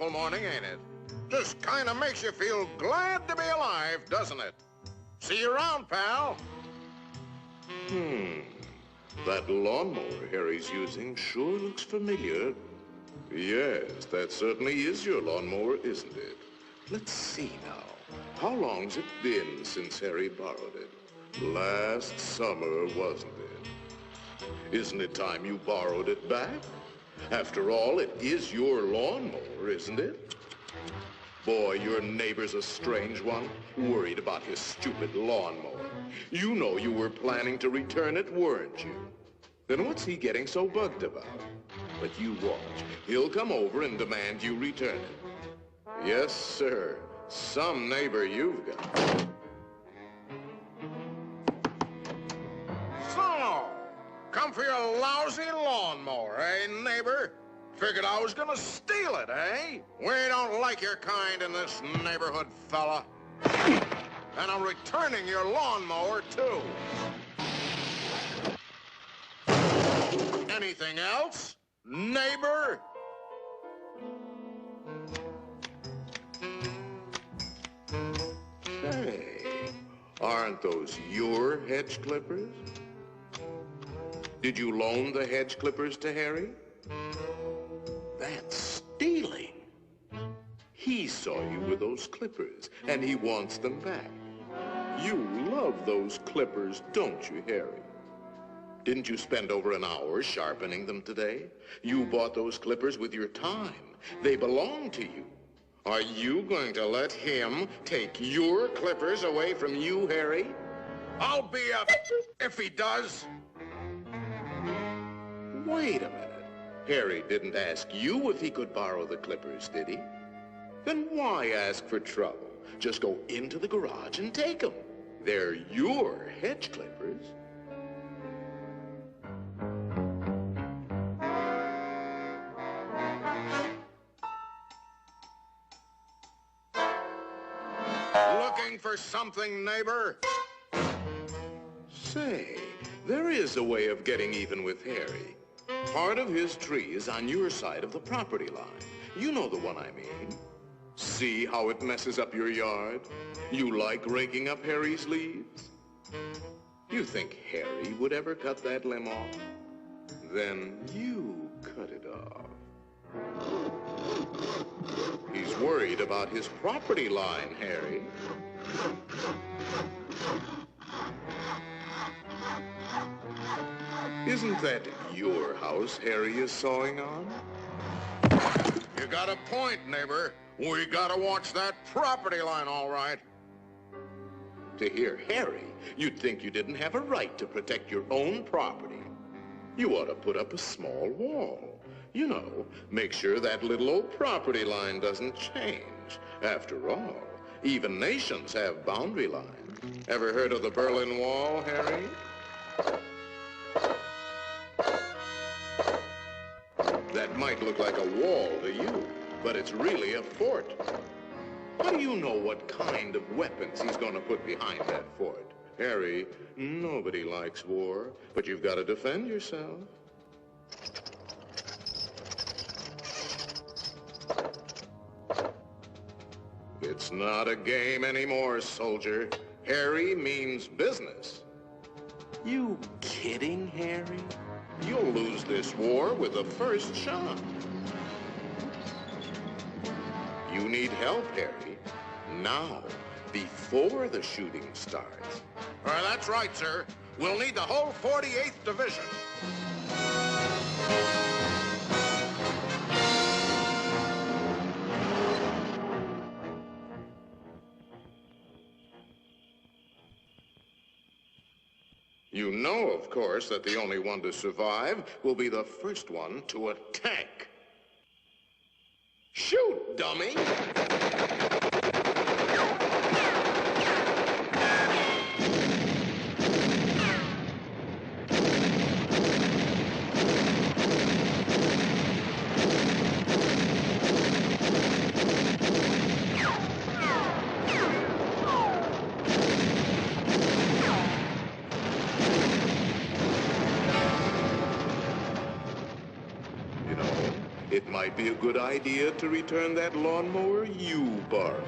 beautiful morning, ain't it? Just kind of makes you feel glad to be alive, doesn't it? See you around, pal. That lawnmower Harry's using sure looks familiar. Yes, that certainly is your lawnmower, isn't it? Let's see now. How long's it been since Harry borrowed it? Last summer, wasn't it? Isn't it time you borrowed it back? After all, it is your lawnmower, isn't it? Boy, your neighbor's a strange one, worried about his stupid lawnmower. You know you were planning to return it, weren't you? Then what's he getting so bugged about? But you watch. He'll come over and demand you return it. Yes, sir. Some neighbor you've got. So, come for your lousy lawnmower, eh, neighbor? Figured I was gonna steal it, eh? We don't like your kind in this neighborhood, fella. And I'm returning your lawnmower, too. Anything else, neighbor? Hey, aren't those your hedge clippers? Did you loan the hedge clippers to Harry? That's stealing. He saw you with those clippers, and he wants them back. You love those clippers, don't you, Harry? Didn't you spend over an hour sharpening them today? You bought those clippers with your time. They belong to you. Are you going to let him take your clippers away from you, Harry? I'll be up if he does. Wait a minute. Harry didn't ask you if he could borrow the clippers, did he? Then why ask for trouble? Just go into the garage and take them. They're your hedge clippers. Looking for something, neighbor? Say, there is a way of getting even with Harry. Part of his tree is on your side of the property line. You know the one I mean. See how it messes up your yard? You like raking up Harry's leaves? You think Harry would ever cut that limb off? Then you cut it off. He's worried about his property line, Harry. Isn't that your house Harry is sawing on? You got a point, neighbor. We gotta watch that property line, all right. To hear Harry, you'd think you didn't have a right to protect your own property. You ought to put up a small wall. You know, make sure that little old property line doesn't change. After all, even nations have boundary lines. Ever heard of the Berlin Wall, Harry? That might look like a wall to you, but it's really a fort. How do you know what kind of weapons he's going to put behind that fort? Harry, nobody likes war, but you've got to defend yourself. It's not a game anymore, soldier. Harry means business. You kidding, Harry? You'll lose this war with the first shot. You need help, Harry. Now, before the shooting starts. That's right, sir. We'll need the whole 48th Division. You know, of course, that the only one to survive will be the first one to attack. Shoot, dummy! it might be a good idea to return that lawnmower you borrowed.